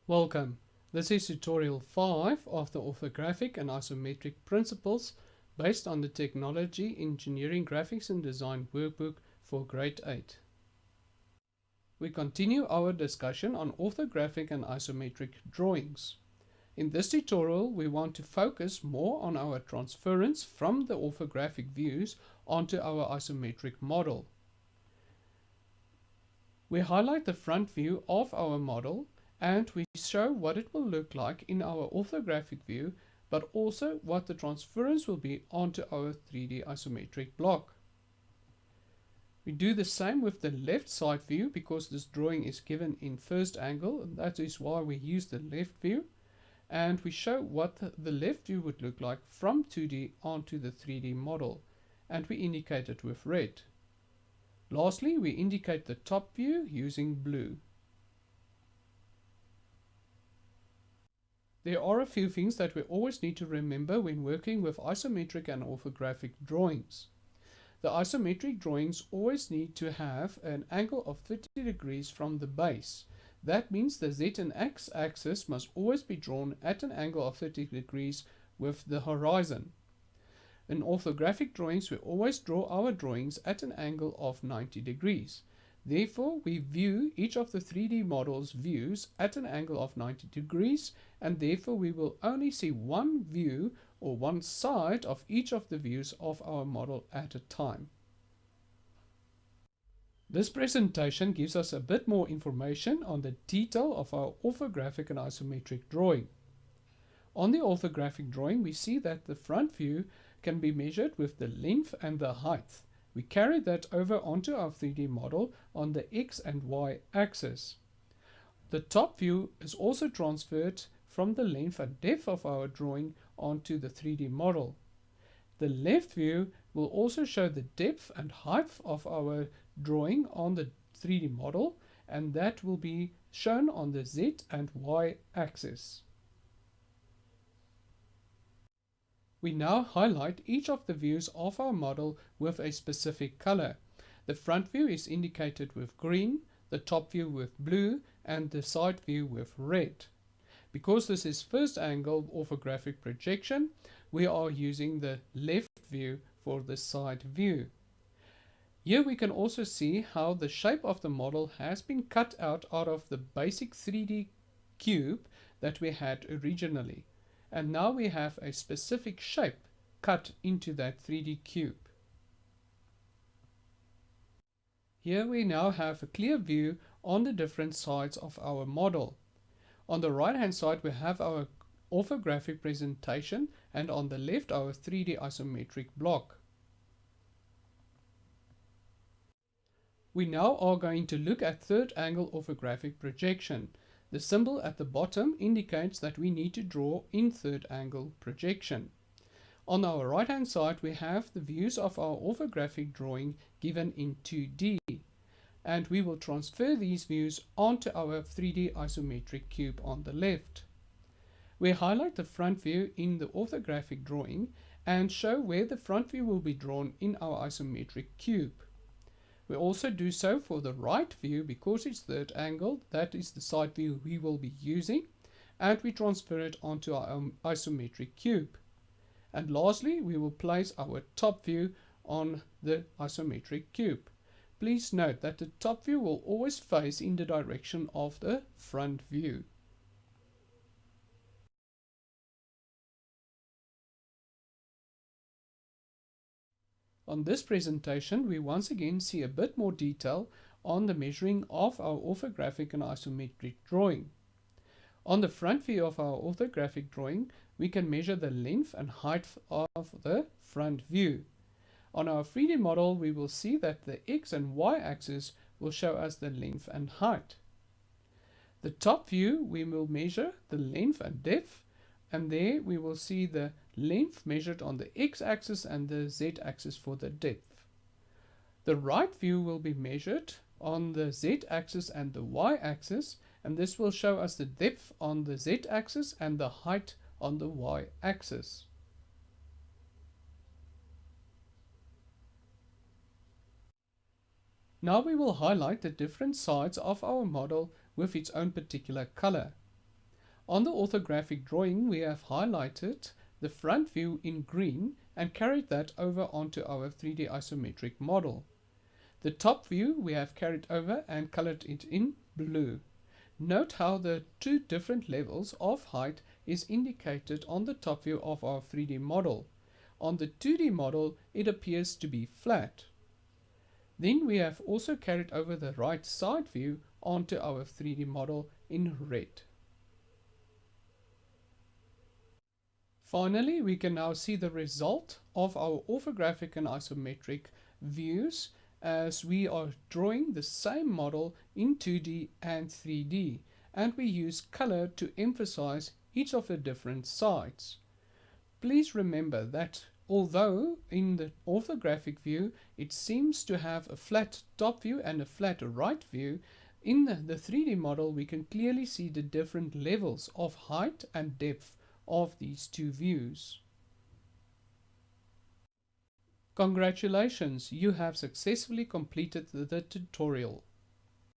Welcome. This is tutorial 5 of the Orthographic and Isometric Principles based on the Technology, Engineering, Graphics and Design workbook for Grade 8. We continue our discussion on orthographic and isometric drawings. In this tutorial, we want to focus more on our transference from the orthographic views onto our isometric model. We highlight the front view of our model and we show what it will look like in our orthographic view, but also what the transference will be onto our 3D isometric block. We do the same with the left side view because this drawing is given in first angle, and that is why we use the left view. And we show what the left view would look like from 2D onto the 3D model, and we indicate it with red. Lastly, we indicate the top view using blue. There are a few things that we always need to remember when working with isometric and orthographic drawings. The isometric drawings always need to have an angle of 30 degrees from the base. That means the Z and X axis must always be drawn at an angle of 30 degrees with the horizon. In orthographic drawings, we always draw our drawings at an angle of 90 degrees. Therefore, we view each of the 3D model's views at an angle of 90 degrees, and therefore we will only see one view or one side of each of the views of our model at a time. This presentation gives us a bit more information on the detail of our orthographic and isometric drawing. On the orthographic drawing, we see that the front view can be measured with the length and the height. We carry that over onto our 3D model on the X and Y axis. The top view is also transferred from the length and depth of our drawing onto the 3D model. The left view will also show the depth and height of our drawing on the 3D model, and that will be shown on the Z and Y axis. We now highlight each of the views of our model with a specific color. The front view is indicated with green, the top view with blue, and the side view with red. Because this is first angle orthographic projection, we are using the left view for the side view. Here we can also see how the shape of the model has been cut out of the basic 3D cube that we had originally. And now we have a specific shape cut into that 3D cube. Here we now have a clear view on the different sides of our model. On the right hand side we have our orthographic presentation, and on the left our 3D isometric block. We now are going to look at third angle orthographic projection. The symbol at the bottom indicates that we need to draw in third angle projection. On our right hand side we have the views of our orthographic drawing given in 2D, and we will transfer these views onto our 3D isometric cube on the left. We highlight the front view in the orthographic drawing and show where the front view will be drawn in our isometric cube. We also do so for the right view because it's third angle, that is the side view we will be using, and we transfer it onto our isometric cube. And lastly, we will place our top view on the isometric cube. Please note that the top view will always face in the direction of the front view. On this presentation, we once again see a bit more detail on the measuring of our orthographic and isometric drawing. On the front view of our orthographic drawing, we can measure the length and height of the front view. On our 3D model, we will see that the X and Y axis will show us the length and height. The top view, we will measure the length and depth, and there we will see the length measured on the X-axis and the Z-axis for the depth. The right view will be measured on the Z-axis and the Y-axis, and this will show us the depth on the Z-axis and the height on the Y-axis. Now we will highlight the different sides of our model with its own particular color. On the orthographic drawing, we have highlighted the front view in green and carried that over onto our 3D isometric model. The top view we have carried over and colored it in blue. Note how the two different levels of height is indicated on the top view of our 3D model. On the 2D model, it appears to be flat. Then we have also carried over the right side view onto our 3D model in red. Finally, we can now see the result of our orthographic and isometric views as we are drawing the same model in 2D and 3D, and we use color to emphasize each of the different sides. Please remember that although in the orthographic view it seems to have a flat top view and a flat right view, in the 3D model we can clearly see the different levels of height and depth of these two views. Congratulations, you have successfully completed the tutorial.